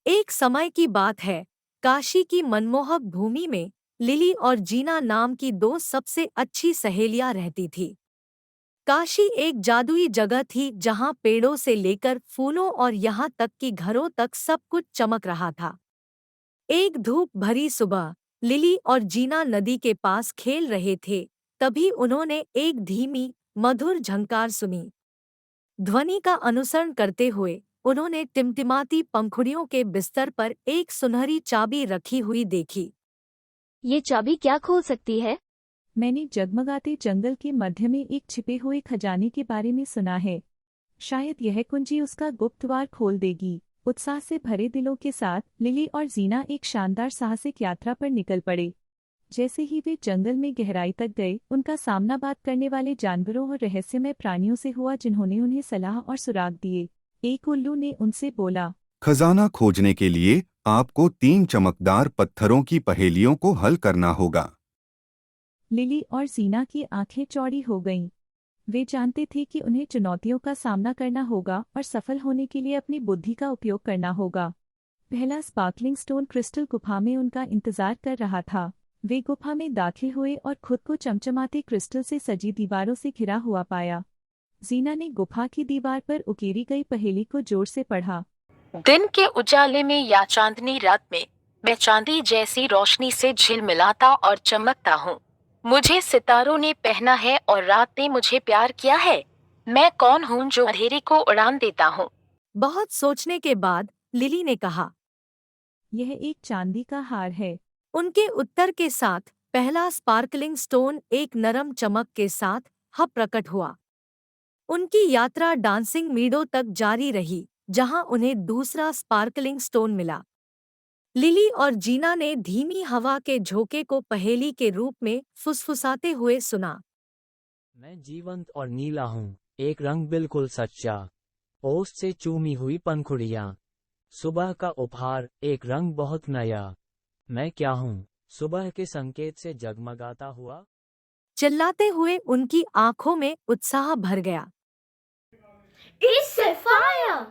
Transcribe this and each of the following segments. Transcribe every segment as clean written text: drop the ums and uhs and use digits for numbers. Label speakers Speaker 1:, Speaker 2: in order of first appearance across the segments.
Speaker 1: एक समय की बात है, काशी की मनमोहक भूमि में लिली और जीना नाम की दो सबसे अच्छी सहेलियां रहती थी। काशी एक जादुई जगह थी जहां पेड़ों से लेकर फूलों और यहाँ तक कि घरों तक सब कुछ चमक रहा था। एक धूप भरी सुबह लिली और जीना नदी के पास खेल रहे थे। तभी उन्होंने एक धीमी मधुर झंकार सुनी। ध्वनि का अनुसरण करते हुए उन्होंने टिमटिमाती पंखुड़ियों के बिस्तर पर एक सुनहरी चाबी रखी हुई देखी।
Speaker 2: ये चाबी क्या खोल सकती है?
Speaker 3: मैंने जगमगाते जंगल के मध्य में एक छिपे हुए खजाने के बारे में सुना है। शायद यह कुंजी उसका गुप्त द्वार खोल देगी। उत्साह से भरे दिलों के साथ लिली और जीना एक शानदार साहसिक यात्रा पर निकल पड़े। जैसे ही वे जंगल में गहराई तक गए, उनका सामना बात करने वाले जानवरों और रहस्यमय प्राणियों से हुआ जिन्होंने उन्हें सलाह और सुराग दिए। एक उल्लू ने उनसे बोला,
Speaker 4: खजाना खोजने के लिए आपको 3 चमकदार पत्थरों की पहेलियों को हल करना होगा।
Speaker 3: लिली और जीना की आंखें चौड़ी हो गईं। वे जानते थे कि उन्हें चुनौतियों का सामना करना होगा और सफल होने के लिए अपनी बुद्धि का उपयोग करना होगा। पहला स्पार्कलिंग स्टोन क्रिस्टल गुफा में उनका इंतजार कर रहा था। वे गुफा में दाखिल हुए और खुद को चमचमाते क्रिस्टल से सजी दीवारों से घिरा हुआ पाया। जीना ने गुफा की दीवार पर उकेरी गई पहेली को जोर से पढ़ा।
Speaker 5: दिन के उजाले में या चांदनी रात में मैं चांदी जैसी रोशनी से झिलमिलाता और चमकता हूँ। मुझे सितारों ने पहना है और रात ने मुझे प्यार किया है। मैं कौन हूँ जो अंधेरे को उड़ान देता हूँ?
Speaker 1: बहुत सोचने के बाद लिली ने कहा।
Speaker 3: यह एक चांदी का हार है।
Speaker 1: उनके उत्तर के साथ पहला स्पार्कलिंग स्टोन एक नरम चमक के साथ प्रकट हुआ। उनकी यात्रा डांसिंग मीडो तक जारी रही, जहां उन्हें दूसरा स्पार्कलिंग स्टोन मिला। लिली और जीना ने धीमी हवा के झोंके को पहेली के रूप में फुसफुसाते हुए सुना।
Speaker 6: मैं जीवंत और नीला हूँ, एक रंग बिल्कुल सच्चा। ओस से चूमी हुई पंखुड़ियाँ, सुबह का उपहार, एक रंग बहुत नया। मैं क्या हूँ? सुबह के संकेत से जगमगाता हुआ।
Speaker 1: चिल्लाते हुए उनकी आंखों में उत्साह भर गया।
Speaker 2: It's sapphire!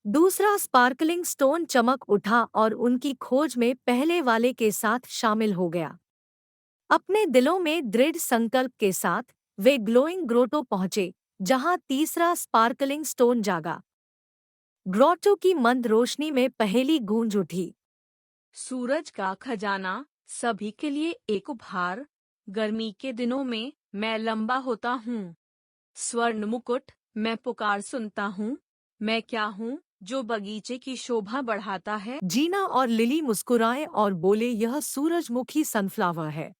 Speaker 1: दूसरा स्पार्कलिंग स्टोन चमक उठा और उनकी खोज में पहले वाले के साथ शामिल हो गया। अपने दिलों में दृढ़ संकल्प के साथ वे ग्लोइंग ग्रोटो पहुंचे, जहां तीसरा स्पार्कलिंग स्टोन जागा। ग्रोटो की मंद रोशनी में पहेली गूंज उठी।
Speaker 7: सूरज का खजाना, सभी के लिए एक उपहार। गर्मी के दिनों में मैं लंबा होता हूँ। स्वर्ण मुकुट, मैं पुकार सुनता हूँ। मैं क्या हूँ जो बगीचे की शोभा बढ़ाता है?
Speaker 1: जीना और लिली मुस्कुराए और बोले, यह सूरजमुखी सनफ्लावर है।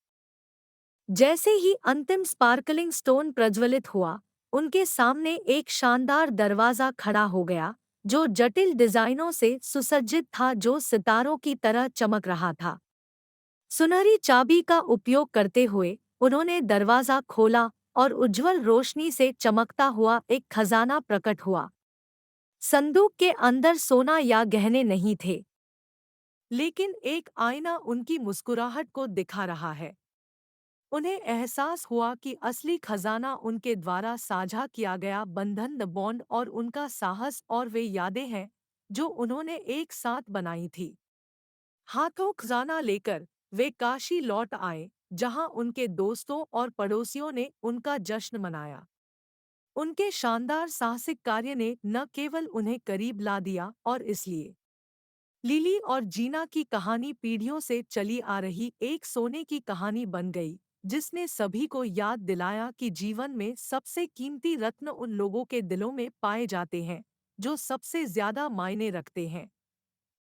Speaker 1: जैसे ही अंतिम स्पार्कलिंग स्टोन प्रज्वलित हुआ, उनके सामने एक शानदार दरवाजा खड़ा हो गया, जो जटिल डिजाइनों से सुसज्जित था, जो सितारों की तरह चमक रहा था। सुनहरी चाबी का उपयोग करते हुए उन्होंने दरवाजा खोला और उज्जवल रोशनी से चमकता हुआ एक खजाना प्रकट हुआ। संदूक के अंदर सोना या गहने नहीं थे, लेकिन एक आईना उनकी मुस्कुराहट को दिखा रहा है। उन्हें एहसास हुआ कि असली खजाना उनके द्वारा साझा किया गया बंधन, द बॉन्ड, और उनका साहस और वे यादें हैं जो उन्होंने एक साथ बनाई थी। हाथों खजाना लेकर वे काशी लौट आए, जहां उनके दोस्तों और पड़ोसियों ने उनका जश्न मनाया। उनके शानदार साहसिक कार्य ने न केवल उन्हें करीब ला दिया, और इसलिए लिली और जीना की कहानी पीढ़ियों से चली आ रही एक सोने की कहानी बन गई, जिसने सभी को याद दिलाया कि जीवन में सबसे कीमती रत्न उन लोगों के दिलों में पाए जाते हैं जो सबसे ज्यादा मायने रखते हैं।